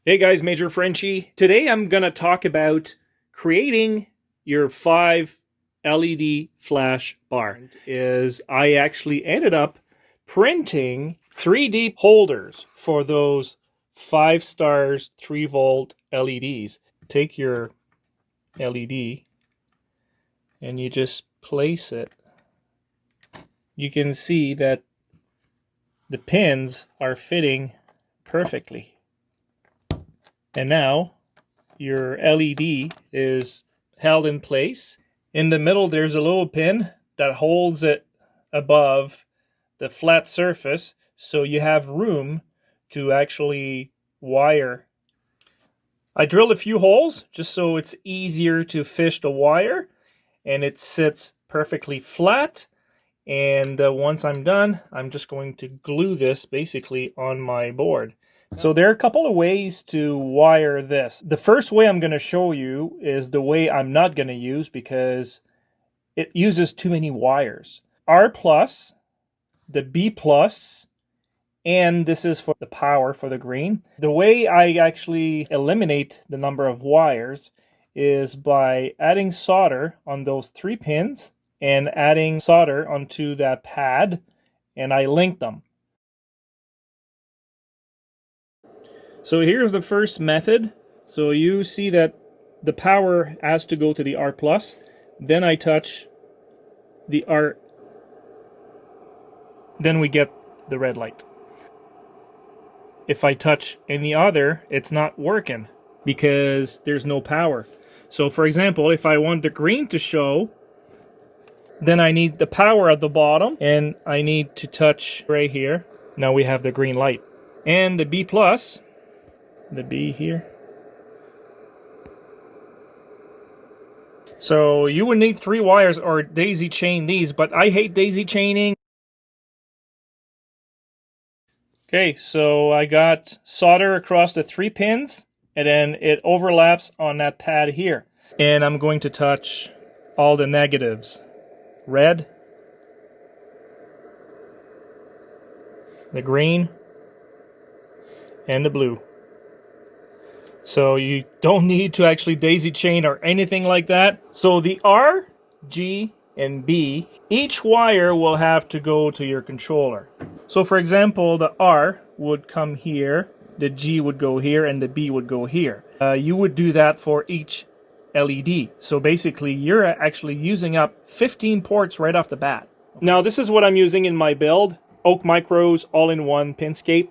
Hey guys, Major Frenchie. Today I'm going to talk about creating your 5 LED flash bar. I actually ended up printing 3D holders for those 5 stars 3 volt LEDs. Take your LED and you just place it. You can see that the pins are fitting perfectly. And now your LED is held in place. In the middle, there's a little pin that holds it above the flat surface, so you have room to actually wire. I drilled a few holes just so it's easier to fish the wire, and it sits perfectly flat. And once I'm done, I'm just going to glue this basically on my board. So there are a couple of ways to wire this. The first way I'm going to show you is the way I'm not going to use because it uses too many wires. R+, the B+, and this is for the power for the green. The way I actually eliminate the number of wires is by adding solder on those 3 pins and adding solder onto that pad, and I link them. So here's the first method. So you see that the power has to go to the R+. Then I touch the R. Then we get the red light. If I touch any other, it's not working because there's no power. So for example, if I want the green to show, then I need the power at the bottom and I need to touch right here. Now we have the green light. And the B+, the B here. So you would need 3 wires or daisy chain these, but I hate daisy chaining. Okay, so I got solder across the 3 pins, and then it overlaps on that pad here. And I'm going to touch all the negatives. Red, the green, and the blue. So you don't need to actually daisy chain or anything like that. So the R, G, and B, each wire will have to go to your controller. So for example, the R would come here, the G would go here, and the B would go here. You would do that for each LED. So basically, you're actually using up 15 ports right off the bat. Now this is what I'm using in my build, Oak Micros all-in-one pinscape.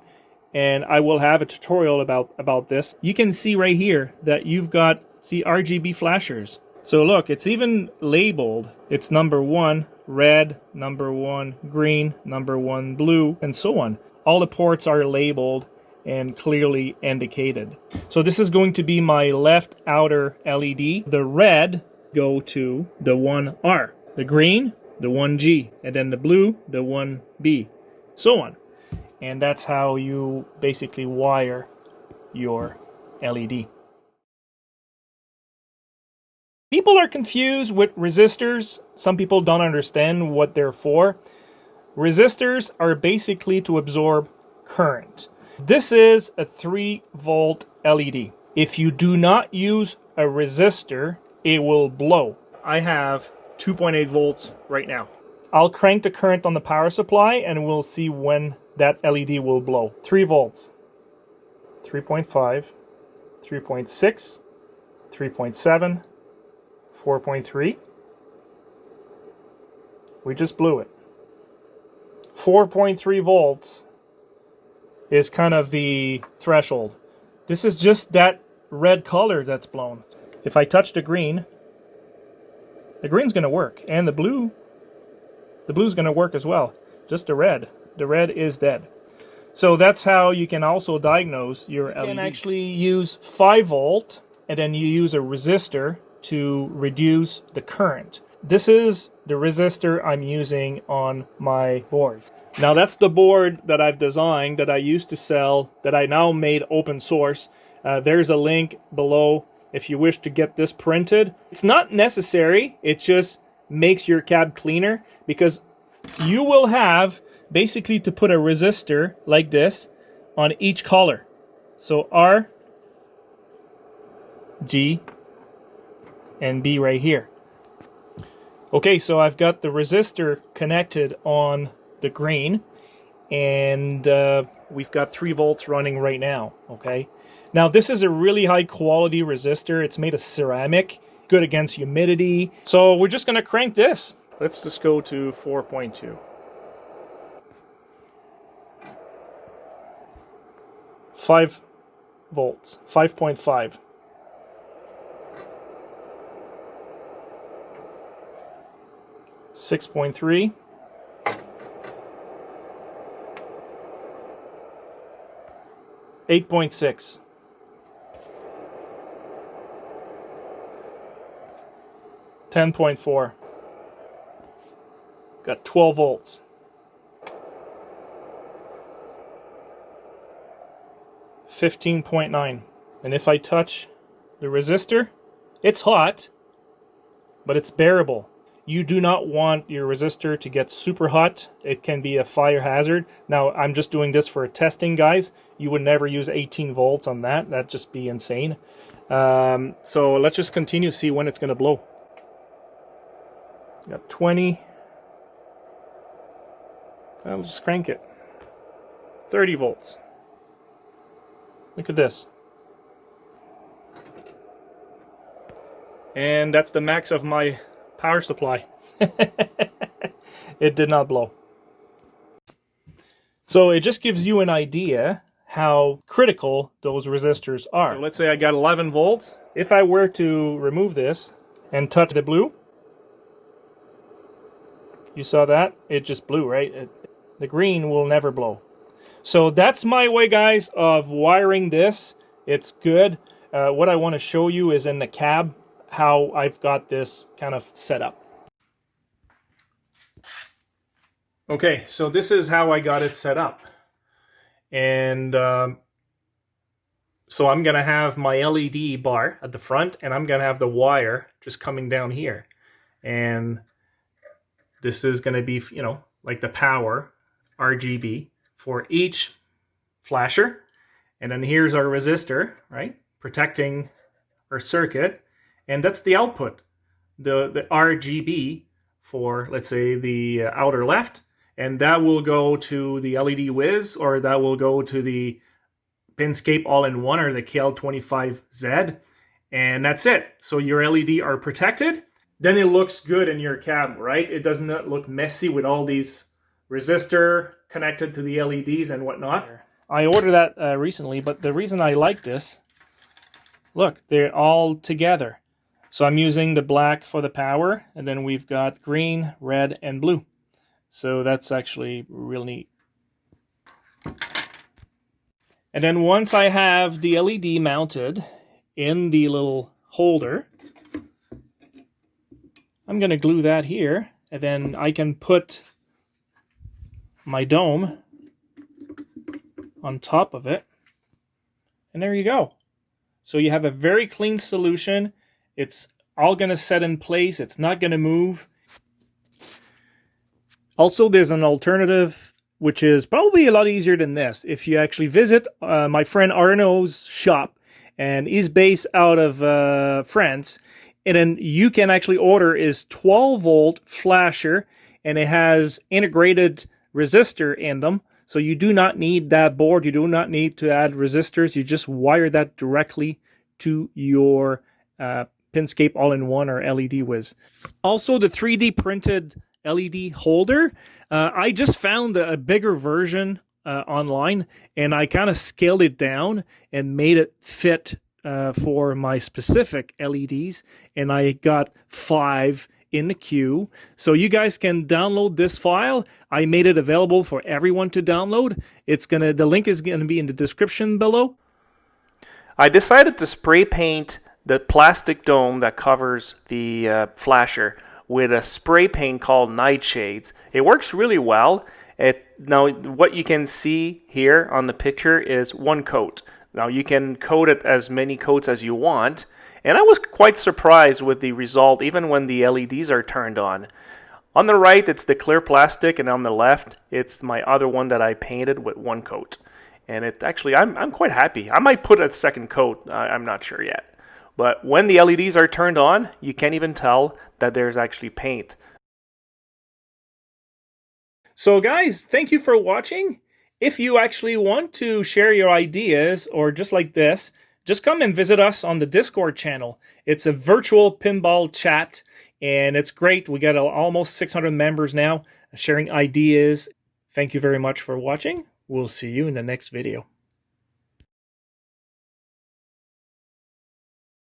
And I will have a tutorial about this. You can see right here that you've got, see, RGB flashers. So look, it's even labeled. It's number 1 red, number 1 green, number 1 blue, and so on. All the ports are labeled and clearly indicated. So this is going to be my left outer LED. The red go to the 1R, the green, the 1G, and then the blue, the 1B, so on. And that's how you basically wire your LED. People are confused with resistors. Some people don't understand what they're for. Resistors are basically to absorb current. This is a 3 volt LED. If you do not use a resistor, it will blow. I have 2.8 volts right now. I'll crank the current on the power supply and we'll see when that LED will blow. 3 volts, 3.5, 3.6, 3.7, 4.3. We just blew it. 4.3 volts is kind of the threshold. This is just that red color that's blown. If I touch the green's going to work, and the blue's going to work as well. Just the red. The red is dead. So that's how you can also diagnose your LED. You can actually use 5 volt, and then you use a resistor to reduce the current. This is the resistor I'm using on my boards. Now that's the board that I've designed, that I used to sell, that I now made open source. There's a link below if you wish to get this printed. It's not necessary, it just makes your cab cleaner, because you will have basically to put a resistor like this on each color. So R, G and B right here. Okay, so I've got the resistor connected on the green, and we've got 3 volts running right now. Okay, now this is a really high quality resistor. It's made of ceramic, good against humidity. So we're just going to crank this. Let's just go to 4.2. 5 volts, 5.5. 6.3. 8.6. 10.4. Got 12 volts. 15.9. And if I touch the resistor, it's hot, but it's bearable. You do not want your resistor to get super hot. It can be a fire hazard. Now, I'm just doing this for testing, guys. You would never use 18 volts on that. That'd just be insane. So let's just continue to see when it's going to blow. Got 20. I'll just crank it. 30 volts. Look at this. And that's the max of my power supply. It did not blow. So it just gives you an idea how critical those resistors are. So let's say I got 11 volts. If I were to remove this and touch the blue, you saw that? It just blew, right? The green will never blow. So that's my way, guys, of wiring this. It's good. What I want to show you is in the cab how I've got this kind of set up. Okay, so this is how I got it set up. And so I'm going to have my LED bar at the front, and I'm going to have the wire just coming down here. And this is going to be, you know, like the power RGB for each flasher. And then here's our resistor, right? Protecting our circuit. And that's the output, the RGB for, let's say, the outer left. And that will go to the LED Whiz, or that will go to the Pinscape All-in-One or the KL25Z. And that's it. So your LED are protected. Then it looks good in your cab, right? It does not look messy with all these resistor connected to the LEDs and whatnot. I ordered that recently, but the reason I like this, look, they're all together. So I'm using the black for the power, and then we've got green, red, and blue. So that's actually real neat. And then once I have the LED mounted in the little holder, I'm going to glue that here, and then I can put my dome on top of it. And there you go. So you have a very clean solution. It's all going to set in place. It's not going to move. Also, there's an alternative, which is probably a lot easier than this. If you actually visit my friend Arnaud's shop, and he's based out of France, and then you can actually order his 12-volt flasher, and it has integrated resistor in them. So you do not need that board. You do not need to add resistors. You just wire that directly to your Pinscape All-in-One or LED Whiz. Also, the 3D printed LED holder. I just found a bigger version online, and I kind of scaled it down and made it fit for my specific LEDs, and I got 5 in the queue. So you guys can download this file. I made it available for everyone to download. The link is gonna be in the description below. I decided to spray paint the plastic dome that covers the flasher with a spray paint called Nightshades. It works really well. Now what you can see here on the picture is one coat. Now you can coat it as many coats as you want, and I was quite surprised with the result even when the LEDs are turned on. On the right it's the clear plastic, and on the left it's my other one that I painted with one coat. And it actually, I'm quite happy. I might put a second coat, I'm not sure yet. But when the LEDs are turned on, you can't even tell that there's actually paint. So guys, thank you for watching. If you actually want to share your ideas or just like this, just come and visit us on the Discord channel. It's a virtual pinball chat and it's great. We got almost 600 members now sharing ideas. Thank you very much for watching. We'll see you in the next video.